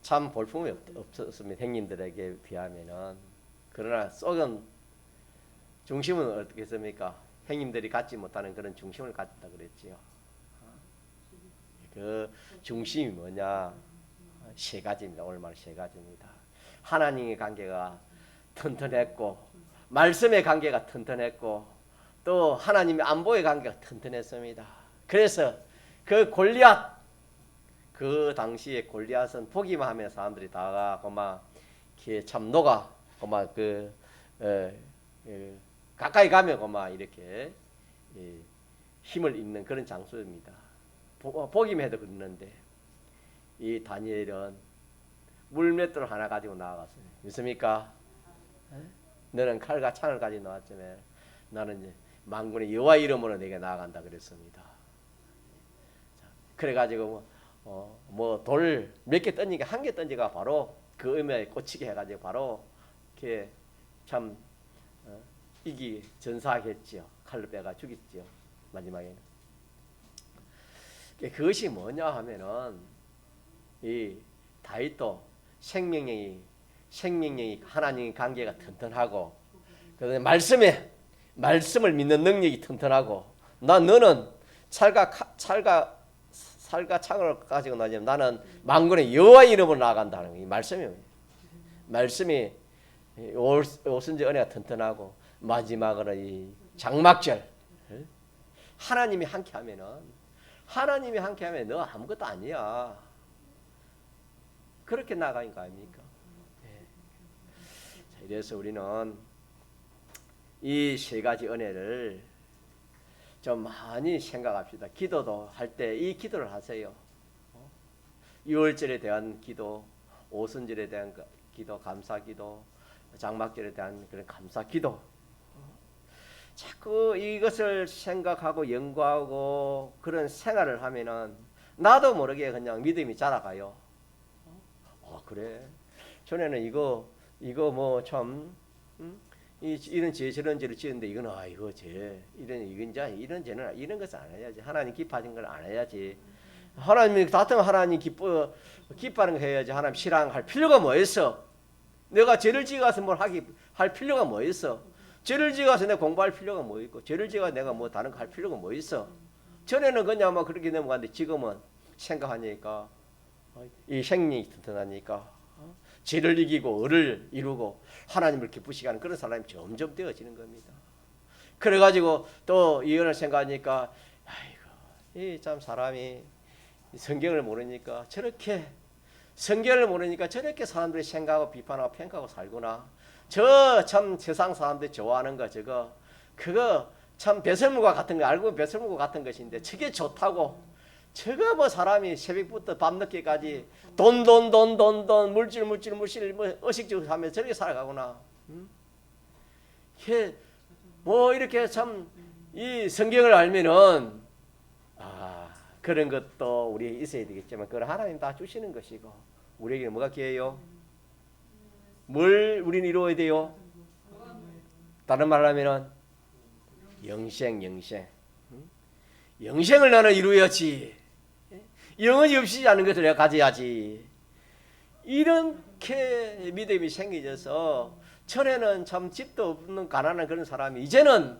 S1: 참 볼품이 없었습니다. 형님들에게 비하면은. 그러나 속은 중심은 어떻겠습니까? 형님들이 갖지 못하는 그런 중심을 갖다 그랬지요. 그 중심이 뭐냐? 세 가지입니다. 오늘 말 세 가지입니다. 하나님의 관계가 튼튼했고, 말씀의 관계가 튼튼했고, 또 하나님의 안보의 관계가 튼튼했습니다. 그래서 그 골리앗, 그 당시에 골리앗은 보기만 하면 사람들이 다가고 막 참 녹아, 막 가까이 가면 막 이렇게 힘을 입는 그런 장소입니다. 보기만 해도 그러는데 이 다니엘은 물맷돌 하나 가지고 나아갔어요. 믿습니까? 너는 칼과 창을 가지고 나왔지만 나는 이제 만군의 여호와 이름으로 내게 나아간다 그랬습니다. 그래가지고 뭐 돌 몇 개 던지가 한 개 던지가 바로 그 의미에 꽂히게 해가지고 바로 이렇게 참 이기 전사하겠지요. 칼로 빼가 죽였지요. 마지막에는. 그것이 뭐냐 하면은 이 다윗도 생명력이 하나님의 관계가 튼튼하고 그다음에 말씀을 믿는 능력이 튼튼하고 너는 살과 창을 가지고 나지만 나는 만군의 여호와 이름으로 나아간다는 이 말씀이에요. 말씀이 오순절 은혜가 튼튼하고 마지막으로 이 장막절 하나님이 함께하면 너 아무것도 아니야. 그렇게 나가는 거 아닙니까? 자, 이래서 우리는 이 세 가지 은혜를 좀 많이 생각합시다. 기도도 할 때 이 기도를 하세요. 유월절에 대한 기도, 오순절에 대한 기도, 감사기도, 장막절에 대한 그런 감사기도. 자꾸 이것을 생각하고 연구하고 그런 생활을 하면은 나도 모르게 그냥 믿음이 자라가요. 그래. 전에는 이거 뭐 참 이런 죄 저런 죄를 지었는데 이건 이거 죄 이런 죄는 이런 것을 안 해야지. 하나님 기뻐하는 걸 안 해야지. 하나님이 같은 하나님 기뻐하는 거 해야지. 하나님 싫어할 필요가 뭐 있어? 내가 죄를 지어가서 뭘 할 필요가 뭐 있어? 죄를 지어가서 내가 공부할 필요가 뭐 있고 죄를 지어가서 내가 뭐 다른 거 할 필요가 뭐 있어? 전에는 그냥 뭐 그렇게 넘어갔는데 지금은 생각하니까 이 생명이 튼튼하니까 죄를 이기고 의를 이루고 하나님을 기쁘시게 하는 그런 사람이 점점 되어지는 겁니다. 그래가지고 또 이혼을 생각하니까 이 참 사람이 성경을 모르니까 저렇게 사람들이 생각하고 비판하고 평가하고 살구나. 저 참 세상 사람들이 좋아하는 거 그거 참 배설물과 같은 거 알고 배설물과 같은 것인데 저게 좋다고 저거 뭐 사람이 새벽부터 밤늦게까지 돈 물질 뭐 의식적으로 하면서 저렇게 살아가구나. 뭐 이렇게 참 이 성경을 알면은 그런 것도 우리에게 있어야 되겠지만 그걸 하나님 다 주시는 것이고 우리에게 뭐가 기회요? 뭘 우리는 이루어야 돼요? 다른 말로 하면은 영생을 나는 이루어야지. 영원히 없이 않은 것을 내가 가져야지. 이렇게 믿음이 생겨져서 전에는 참 집도 없는 가난한 그런 사람이 이제는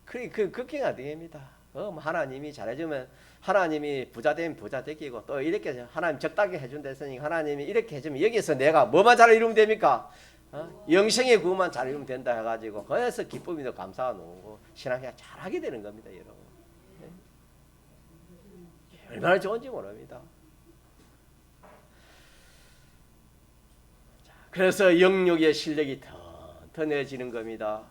S1: 그 걱정이 안 됩니다. 하나님이 잘해주면 하나님이 부자 되면 부자 되기고 또 이렇게 하나님 적당히 해준다 했으니 하나님이 이렇게 해주면 여기서 내가 뭐만 잘 이루면 됩니까? 영생의 구원만 잘 이루면 된다 해가지고 거기서 기쁨이도 감사가 오고 신앙생활 잘하게 되는 겁니다, 여러분. 얼마나 좋은지 모릅니다. 그래서 영육의 실력이 튼튼해지는 겁니다.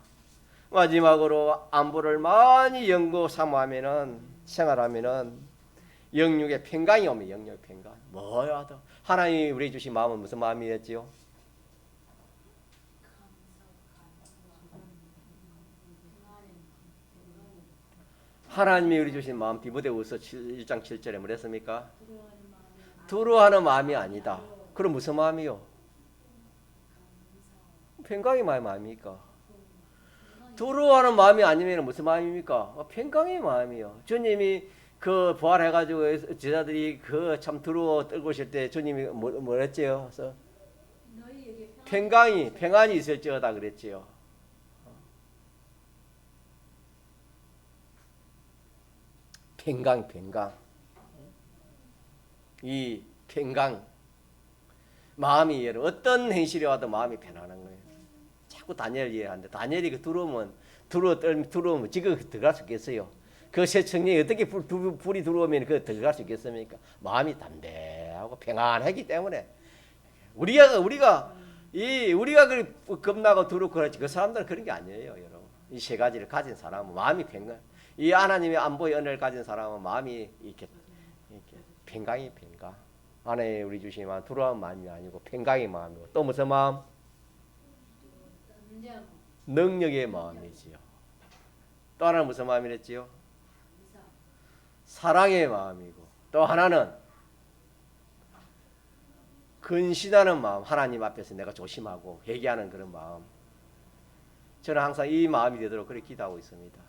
S1: 마지막으로 안보를 많이 연구 삼아하면은 생활하면은 영육의 평강이 오면 영육의 평강. 뭐야도 하나님이 우리 주신 마음은 무슨 마음이었지요? 하나님이 우리 주신 마음 디모데후서 1장 7절에 뭐랬습니까? 두려워하는 마음이 아니다. 그럼 무슨 마음이요? 평강의 마음이 아닙니까? 두려워하는 마음이 아니면 무슨 마음입니까? 평강의 마음이요. 주님이 그 부활해가지고 제자들이 그 참 두려워 떨고 있을 때 주님이 뭐랬지요? 그래서 평안이 있을지어다 그랬지요. 평강. 이 평강. 마음이 여러분 어떤 현실이 와도 마음이 편안한 거예요. 자꾸 다니엘 이해하는데 다니엘이 그 두려우면 지금 들어갈 수 있겠어요? 그 새 청년이 어떻게 불이 들어오면 그 들어갈 수 있겠습니까? 마음이 담대하고 평안하기 때문에 우리가 그 겁나고 두렵고 그렇지 그 사람들은 그런 게 아니에요, 여러분. 이 세 가지를 가진 사람은 마음이 평안. 이 하나님의 안보의 은혜를 가진 사람은 마음이 이렇게 평강이 평강. 안에 우리 주신 마음 두려운 마음이 아니고 평강의 마음이고 또 무슨 마음? 능력의 마음이지요. 또 하나는 무슨 마음이랬지요? 사랑의 마음이고 또 하나는 근신하는 마음. 하나님 앞에서 내가 조심하고 회개하는 그런 마음. 저는 항상 이 마음이 되도록 그렇게 기도하고 있습니다.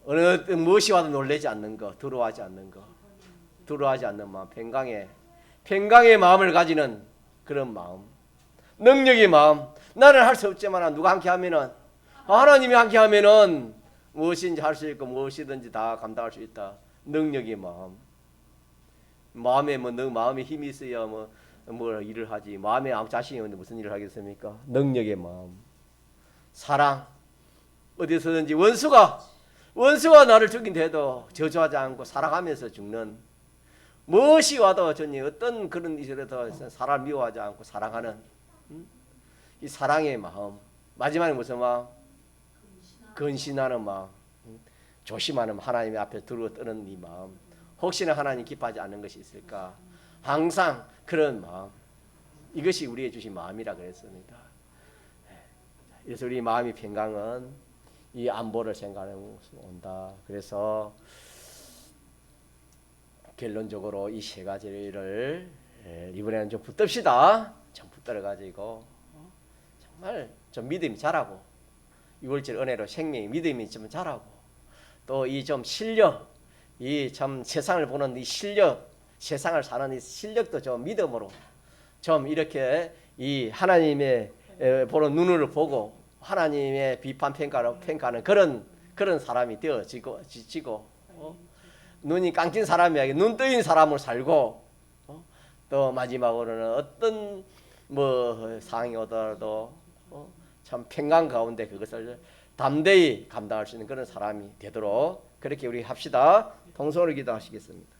S1: 어느 무엇이 와도 놀라지 않는 거, 두려워하지 않는 거, 두려워하지 않는 마음, 평강의 마음을 가지는 그런 마음, 능력의 마음. 나는 할 수 없지만 누가 함께 하면은 하나님이 함께 하면은 무엇인지 할 수 있고 무엇이든지 다 감당할 수 있다. 능력의 마음. 마음에 마음에 힘이 있어야 뭐 일을 하지. 마음에 아무 자신이 없는데 무슨 일을 하겠습니까? 능력의 마음, 사랑. 어디서든지 원수가 나를 죽인데도 저주하지 않고 사랑하면서 죽는, 무엇이 와도 전혀 어떤 그런 일이라도 사람을 미워하지 않고 사랑하는 이 사랑의 마음. 마지막에 무슨 마음? 근신하는 마음. 조심하는, 하나님의 앞에 두루 떠는 이 마음. 혹시나 하나님 기뻐하지 않는 것이 있을까? 항상 그런 마음. 이것이 우리의 주신 마음이라 그랬습니다. 그래서 우리 마음의 평강은 이 안보를 생각하면서 온다. 그래서 결론적으로 이 세 가지를 이번에는 좀 붙듭시다. 좀 붙들어가지고 정말 좀 믿음이 자라고, 6월절 은혜로 생명의 믿음이 좀 자라고, 또 이 좀 실력, 이 참 세상을 보는 이 실력, 세상을 사는 이 실력도 좀 믿음으로 좀 이렇게 이 하나님의 보는 눈을 보고 하나님의 비판 평가하는 그런 사람이 되어지고 눈이 감긴 사람이 아니고 눈 뜨인 사람으로 살고, 또 마지막으로는 어떤 뭐 상황이 오더라도 참 평강 가운데 그것을 담대히 감당할 수 있는 그런 사람이 되도록 그렇게 우리 합시다. 통성으로 기도하시겠습니다.